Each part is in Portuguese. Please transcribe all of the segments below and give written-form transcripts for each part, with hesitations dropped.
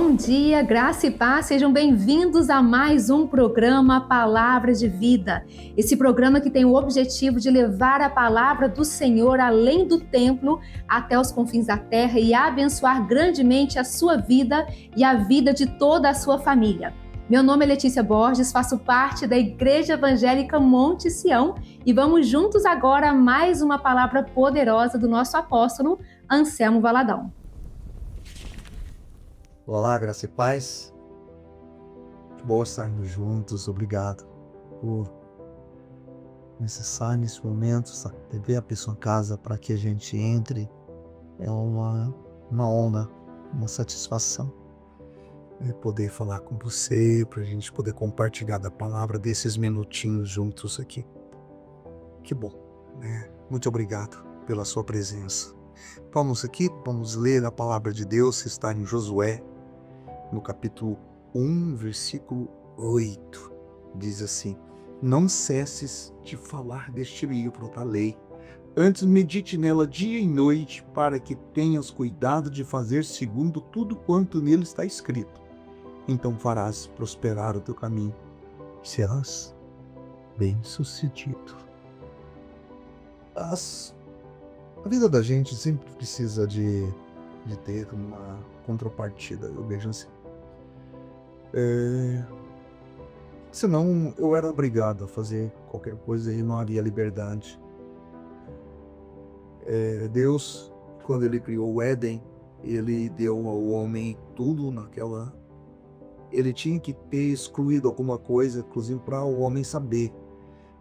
Bom dia, graça e paz, sejam bem-vindos a mais um programa Palavra de Vida. Esse programa que tem o objetivo de levar a palavra do Senhor além do templo, até os confins da terra e abençoar grandemente a sua vida e a vida de toda a sua família. Meu nome é Letícia Borges, faço parte da Igreja Evangélica Monte Sião e vamos juntos agora a mais uma palavra poderosa do nosso apóstolo Anselmo Valadão. Olá, graça e paz. Que bom estarmos juntos. Obrigado por necessário nesse momento ter a pessoa em casa para que a gente entre. É uma honra, uma satisfação poder falar com você, para a gente poder compartilhar da palavra desses minutinhos juntos aqui. Que bom, né? Muito obrigado pela sua presença. Vamos ler a palavra de Deus que está em Josué, no capítulo 1, versículo 8, diz assim: não cesses de falar deste livro da lei, antes medite nela dia e noite, para que tenhas cuidado de fazer segundo tudo quanto nele está escrito. Então farás prosperar o teu caminho, e serás bem-sucedido. A vida da gente sempre precisa de ter uma contrapartida, eu vejo assim. Senão eu era obrigado a fazer qualquer coisa e não havia liberdade. Deus, quando ele criou o Éden, ele deu ao homem tudo naquela... Ele tinha que ter excluído alguma coisa, inclusive para o homem saber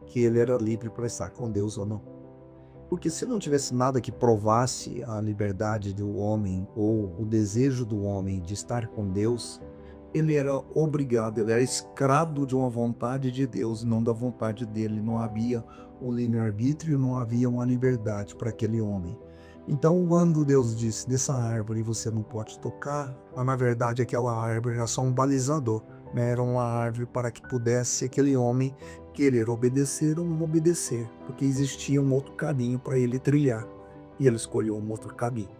que ele era livre para estar com Deus ou não. Porque se não tivesse nada que provasse a liberdade do homem ou o desejo do homem de estar com Deus, ele era obrigado, ele era escravo de uma vontade de Deus, não da vontade dele. Não havia um livre-arbítrio, não havia uma liberdade para aquele homem. Então, quando Deus disse, dessa árvore você não pode tocar, mas na verdade aquela árvore era só um balizador, né? Era uma árvore para que pudesse aquele homem querer obedecer ou não obedecer, porque existia um outro caminho para ele trilhar, e ele escolheu um outro caminho.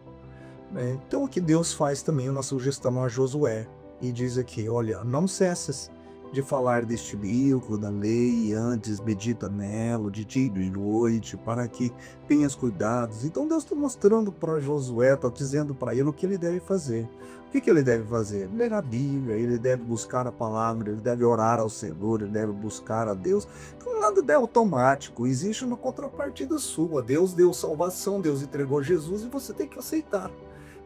Então, o que Deus faz também, uma sugestão a Josué, e diz aqui: olha, não cesses de falar deste livro da lei, antes medita nela de dia e de noite, para que tenhas cuidados. Então Deus está mostrando para Josué, está dizendo para ele o que ele deve fazer. O que ele deve fazer? Ler a Bíblia, ele deve buscar a palavra, ele deve orar ao Senhor, ele deve buscar a Deus. Então nada é automático, existe uma contrapartida sua. Deus deu salvação, Deus entregou Jesus e você tem que aceitar.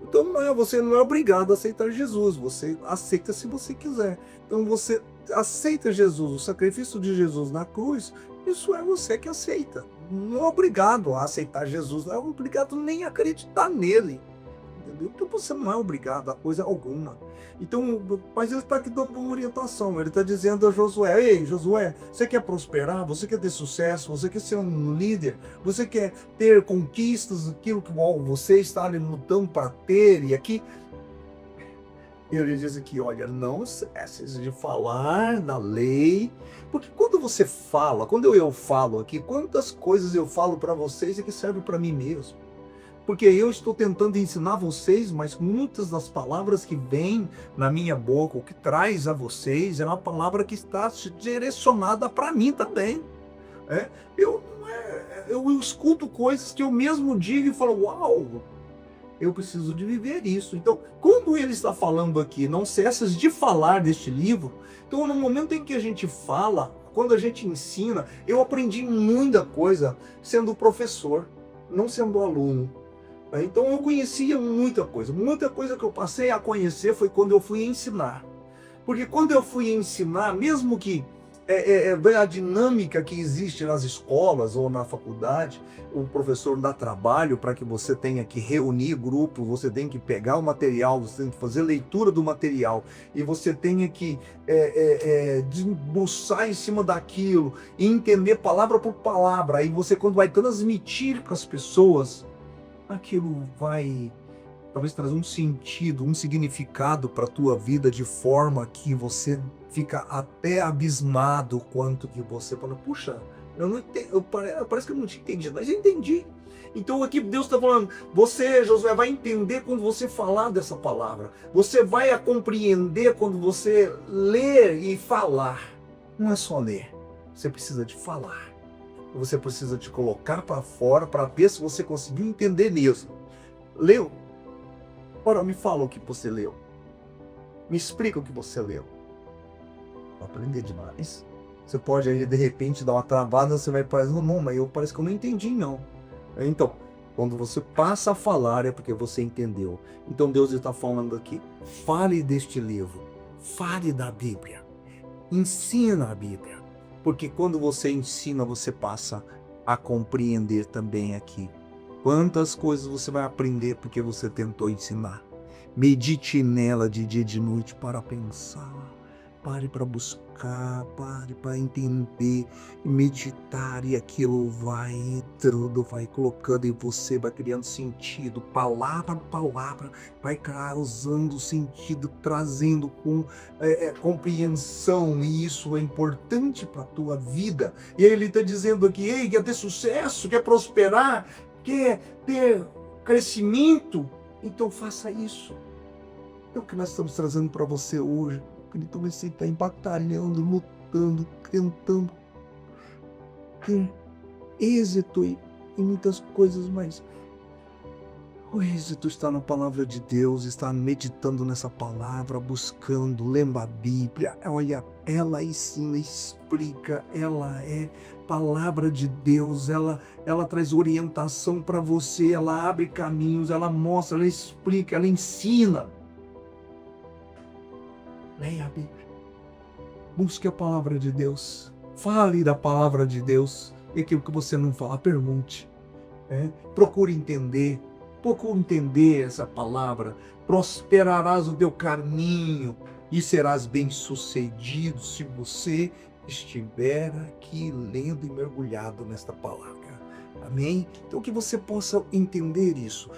Então você não é obrigado a aceitar Jesus, você aceita se você quiser. Então você aceita Jesus, o sacrifício de Jesus na cruz, isso é você que aceita. Não é obrigado a aceitar Jesus, não é obrigado nem a acreditar nele. Entendeu? Então você não é obrigado a coisa alguma. Então, mas ele está aqui dando uma orientação, ele está dizendo a Josué: ei, Josué, você quer prosperar, você quer ter sucesso, você quer ser um líder, você quer ter conquistas, aquilo que você está ali lutando para ter, e aqui ele diz aqui: olha, não cesses de falar da lei, porque quando você fala, quando eu falo aqui, quantas coisas eu falo para vocês é que serve para mim mesmo. Porque eu estou tentando ensinar vocês, mas muitas das palavras que vêm na minha boca, o que traz a vocês, é uma palavra que está direcionada para mim também. Eu escuto coisas que eu mesmo digo e falo: uau, eu preciso de viver isso. Então, quando ele está falando aqui, não cessas de falar deste livro, então no momento em que a gente fala, quando a gente ensina, eu aprendi muita coisa sendo professor, não sendo aluno. Então eu conhecia muita coisa que eu passei a conhecer foi quando eu fui ensinar. Porque quando eu fui ensinar, mesmo que a dinâmica que existe nas escolas ou na faculdade, o professor dá trabalho para que você tenha que reunir grupo, você tem que pegar o material, você tem que fazer leitura do material, e você tenha que debruçar em cima daquilo, e entender palavra por palavra. Aí você, quando vai transmitir para as pessoas, aquilo vai talvez trazer um sentido, um significado para a tua vida, de forma que você fica até abismado quanto que você fala: puxa, eu não entendi, parece que eu não tinha entendido, mas eu entendi. Então aqui Deus está falando, você, Josué, vai entender quando você falar dessa palavra. Você vai a compreender quando você ler e falar. Não é só ler, você precisa de falar. Você precisa de colocar para fora para ver se você conseguiu entender mesmo. Leu? Agora me fala o que você leu. Me explica o que você leu. Vou aprender demais. Você pode aí, de repente, dar uma travada, você vai parecer, não, mas parece que eu não entendi, não. Então, quando você passa a falar, é porque você entendeu. Então Deus está falando aqui, fale deste livro, fale da Bíblia, ensina a Bíblia. Porque quando você ensina, você passa a compreender também aqui. Quantas coisas você vai aprender porque você tentou ensinar. Medite nela de dia e de noite para pensar. Pare para buscar, pare para entender e meditar, e aquilo vai entrando, vai colocando em você, vai criando sentido, palavra por palavra, vai causando sentido, trazendo com compreensão, e isso é importante para a tua vida. E aí ele está dizendo aqui, ei, quer ter sucesso, quer prosperar, quer ter crescimento, então faça isso. É o que nós estamos trazendo para você hoje. Então você está batalhando, lutando, tentando ter êxito em muitas coisas, mas o êxito está na palavra de Deus, está meditando nessa palavra, buscando, lendo a Bíblia. Olha, ela ensina, explica, ela é palavra de Deus, ela traz orientação para você, ela abre caminhos, ela mostra, ela explica, ela ensina. Leia a Bíblia, busque a palavra de Deus, fale da palavra de Deus, e aquilo que você não fala, pergunte, procure entender essa palavra, prosperarás o teu caminho e serás bem-sucedido se você estiver aqui lendo e mergulhado nesta palavra. Amém? Então que você possa entender isso.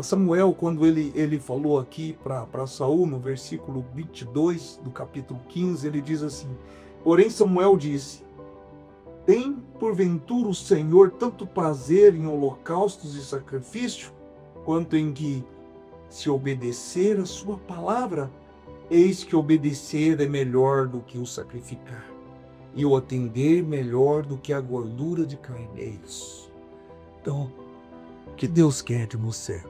Samuel, quando ele falou aqui para Saul, no versículo 22 do capítulo 15, ele diz assim, porém Samuel disse, tem porventura o Senhor tanto prazer em holocaustos e sacrifício, quanto em que se obedecer a sua palavra? Eis que obedecer é melhor do que o sacrificar, e o atender melhor do que a gordura de carneiros. Então, o que Deus quer de você?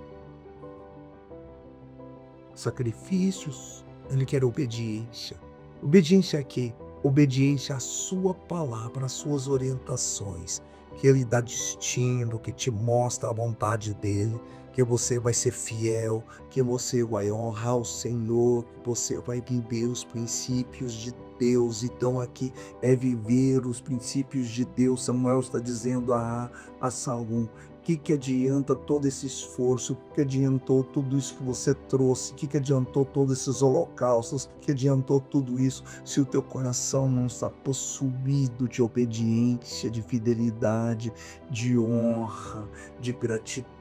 Sacrifícios, Ele quer obediência. Obediência a quê? Obediência à sua palavra, às suas orientações, que Ele dá destino, que te mostra a vontade dEle, que você vai ser fiel, que você vai honrar o Senhor, que você vai viver os princípios de Deus. Então aqui é viver os princípios de Deus. Samuel está dizendo a Saul, que adianta todo esse esforço? O que adiantou tudo isso que você trouxe? O que adiantou todos esses holocaustos? O que adiantou tudo isso se o teu coração não está possuído de obediência, de fidelidade, de honra, de gratidão?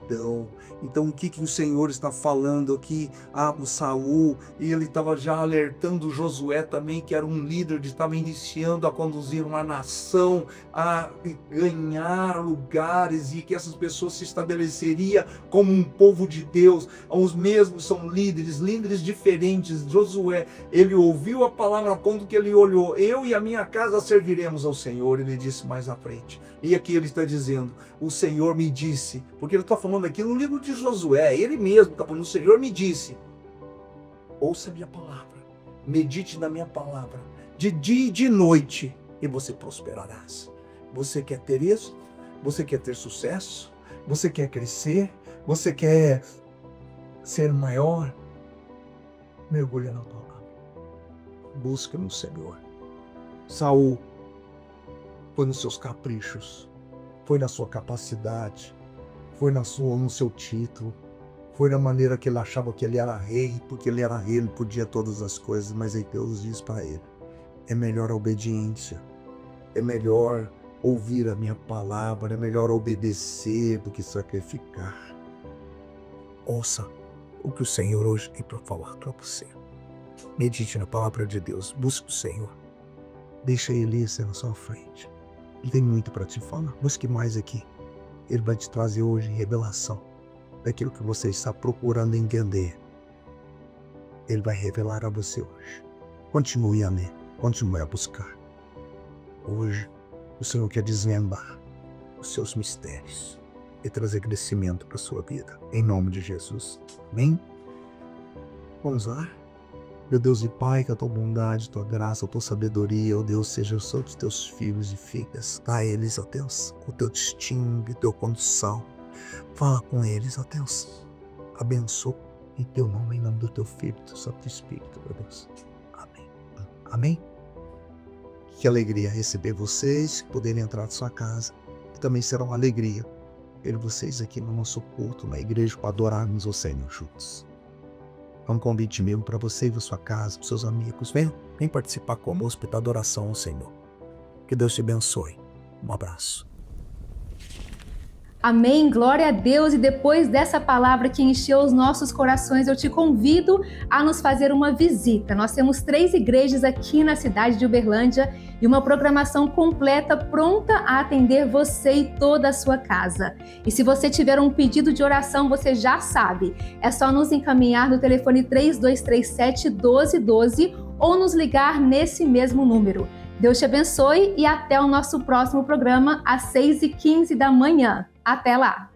Então o que o Senhor está falando aqui? O Saul, e ele estava já alertando Josué também, que era um líder, de estava iniciando a conduzir uma nação, a ganhar lugares, e que essas pessoas se estabeleceria como um povo de Deus. Os mesmos são líderes diferentes. Josué, ele ouviu a palavra, quando que ele olhou, eu e a minha casa serviremos ao Senhor, ele disse mais à frente. E aqui ele está dizendo, o Senhor me disse, porque ele está falando aqui no livro de Josué, ele mesmo está falando, o Senhor me disse, ouça a minha palavra, medite na minha palavra, de dia e de noite, e você prosperarás. Você quer ter isso? Você quer ter sucesso? Você quer crescer? Você quer ser maior? Mergulha na palavra. Busca no Senhor. Saul foi nos seus caprichos, foi na sua capacidade, foi no seu título, foi na maneira que ele achava que ele era rei, porque ele era rei, ele podia todas as coisas, mas aí Deus diz para ele, é melhor a obediência, é melhor ouvir a minha palavra, é melhor obedecer do que sacrificar. Ouça o que o Senhor hoje tem para falar para você. Medite na palavra de Deus, busque o Senhor, deixa Ele ser na sua frente. Ele tem muito para te falar, busque mais aqui. Ele vai te trazer hoje revelação daquilo que você está procurando entender. Ele vai revelar a você hoje. Continue a ler, continue a buscar. Hoje, o Senhor quer desvendar os seus mistérios e trazer crescimento para a sua vida. Em nome de Jesus. Amém? Vamos lá? Meu Deus e Pai, que a tua bondade, tua graça, a tua sabedoria, ó Deus, seja sobre os teus filhos e filhas. Dá a eles, ó Deus, o teu destino, a tua condição. Fala com eles, ó Deus. Abençoa em teu nome, em nome do teu Filho, do Santo Espírito, ó Deus. Amém. Amém? Que alegria receber vocês, poderem entrar na sua casa. E também será uma alegria ver vocês aqui no nosso culto, na igreja, para adorarmos o Senhor juntos. É um convite meu para você e para sua casa, para seus amigos. Vem participar conosco da adoração ao Senhor. Que Deus te abençoe. Um abraço. Amém, glória a Deus. E depois dessa palavra que encheu os nossos corações, eu te convido a nos fazer uma visita. Nós temos 3 igrejas aqui na cidade de Uberlândia e uma programação completa pronta a atender você e toda a sua casa. E se você tiver um pedido de oração, você já sabe, é só nos encaminhar no telefone 3237-1212 ou nos ligar nesse mesmo número. Deus te abençoe e até o nosso próximo programa às 6h15 da manhã. Até lá!